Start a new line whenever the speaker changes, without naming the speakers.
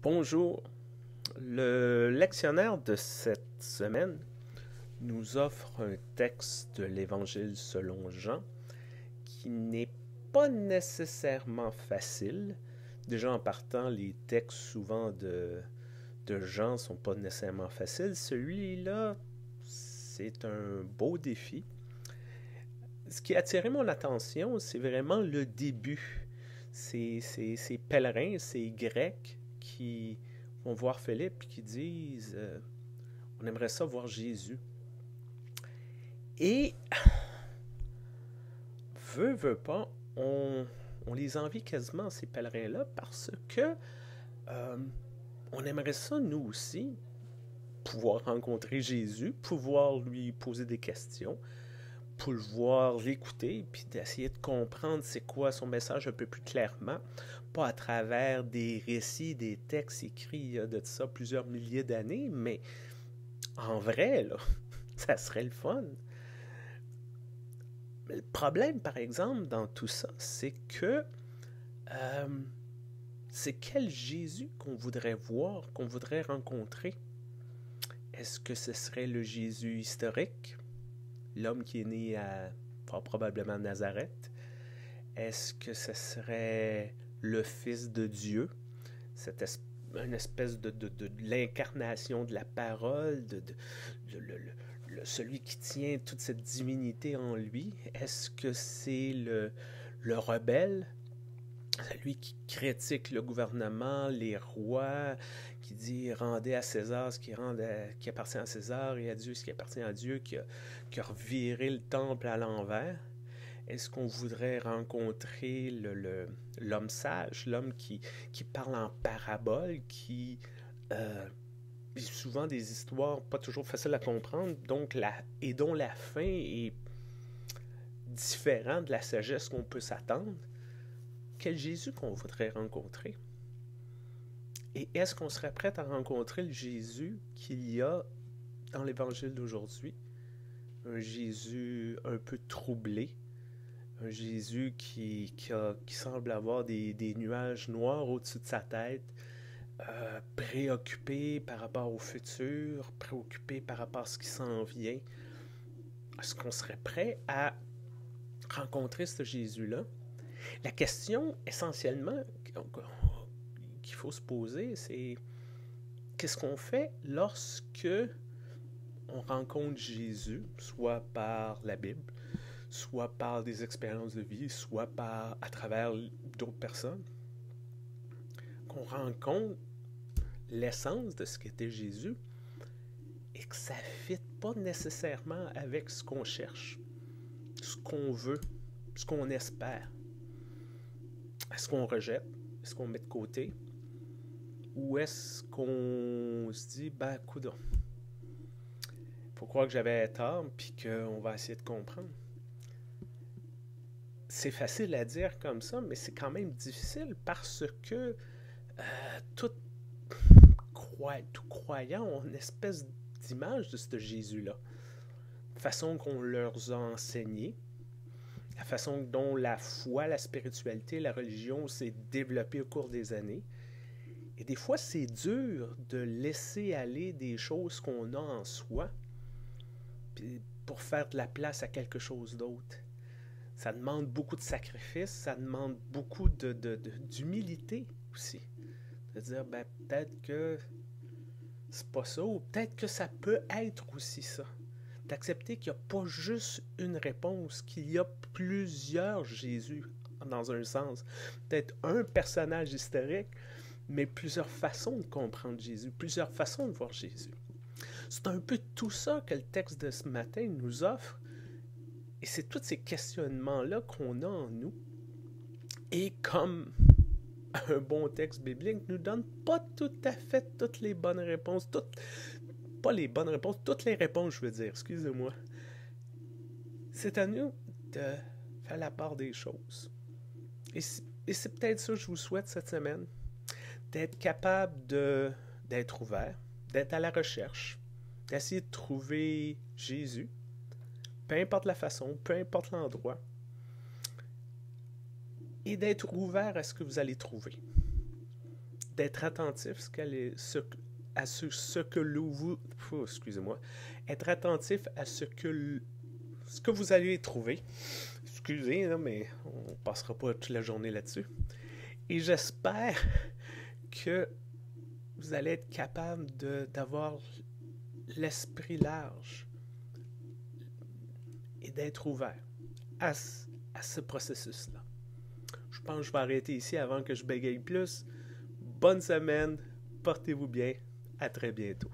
Bonjour. Le lectionnaire de cette semaine nous offre un texte de l'Évangile selon Jean qui n'est pas nécessairement facile. Déjà en partant, les textes souvent de Jean ne sont pas nécessairement faciles. Celui-là, c'est un beau défi. Ce qui a attiré mon attention, c'est vraiment le début. Ces pèlerins, ces Grecs qui vont voir Philippe et qui disent on aimerait ça voir Jésus. Et veut pas, on les envie quasiment, ces pèlerins-là, parce que on aimerait ça, nous aussi, pouvoir rencontrer Jésus, pouvoir lui poser des questions, pouvoir l'écouter, puis d'essayer de comprendre c'est quoi son message un peu plus clairement, pas à travers des récits, des textes écrits il y a de ça plusieurs milliers d'années, mais en vrai, là, ça serait le fun. Mais le problème, par exemple, dans tout ça, c'est que c'est quel Jésus qu'on voudrait voir, qu'on voudrait rencontrer. Est-ce que ce serait le Jésus historique, l'homme qui est né à fort probablement Nazareth? Est-ce que ce serait le Fils de Dieu, une espèce de l'incarnation de la parole, celui qui tient toute cette divinité en lui? Est-ce que c'est le rebelle, celui qui critique le gouvernement, les rois, qui dit « rendez à César ce qui appartient à César et à Dieu ce qui appartient à Dieu », qui a reviré le temple à l'envers? Est-ce qu'on voudrait rencontrer l'homme sage, l'homme qui parle en parabole, qui souvent des histoires pas toujours faciles à comprendre, et dont la fin est différente de la sagesse qu'on peut s'attendre? Quel Jésus qu'on voudrait rencontrer? Et est-ce qu'on serait prêt à rencontrer le Jésus qu'il y a dans l'Évangile d'aujourd'hui? Un Jésus un peu troublé, un Jésus qui semble avoir des nuages noirs au-dessus de sa tête, préoccupé par rapport au futur, préoccupé par rapport à ce qui s'en vient. Est-ce qu'on serait prêt à rencontrer ce Jésus-là? La question, essentiellement, qu'il faut se poser, c'est qu'est-ce qu'on fait lorsque on rencontre Jésus, soit par la Bible, soit par des expériences de vie, soit à travers d'autres personnes, qu'on rencontre l'essence de ce qu'était Jésus et que ça ne fit pas nécessairement avec ce qu'on cherche, ce qu'on veut, ce qu'on espère. Est-ce qu'on rejette? Est-ce qu'on met de côté? Ou est-ce qu'on se dit, ben, coudonc, faut croire que j'avais tort, puis qu'on va essayer de comprendre? C'est facile à dire comme ça, mais c'est quand même difficile parce que tout croyant ont une espèce d'image de ce Jésus-là. La façon qu'on leur a enseigné, la façon dont la foi, la spiritualité, la religion s'est développée au cours des années. Et des fois, c'est dur de laisser aller des choses qu'on a en soi pour faire de la place à quelque chose d'autre. Ça demande beaucoup de sacrifices, ça demande beaucoup d'humilité aussi. De dire, ben, peut-être que c'est pas ça, ou peut-être que ça peut être aussi ça. D'accepter qu'il n'y a pas juste une réponse, qu'il y a plusieurs Jésus, dans un sens. Peut-être un personnage historique, mais plusieurs façons de comprendre Jésus, plusieurs façons de voir Jésus. C'est un peu tout ça que le texte de ce matin nous offre, et c'est tous ces questionnements-là qu'on a en nous, et comme un bon texte biblique ne nous donne pas tout à fait toutes les bonnes réponses, toutes les réponses, je veux dire, excusez-moi. C'est à nous de faire la part des choses. Et c'est peut-être ça que je vous souhaite cette semaine, d'être capable d'être ouvert, d'être à la recherche, d'essayer de trouver Jésus, peu importe la façon, peu importe l'endroit, et d'être ouvert à ce que vous allez trouver. d'être attentif à ce que vous... excusez-moi. Être attentif à ce que vous allez trouver. Excusez, là, mais on passera pas toute la journée là-dessus. Et j'espère que vous allez être capable d'avoir l'esprit large et d'être ouvert à ce processus-là. Je pense que je vais arrêter ici avant que je bégaye plus. Bonne semaine, portez-vous bien, à très bientôt.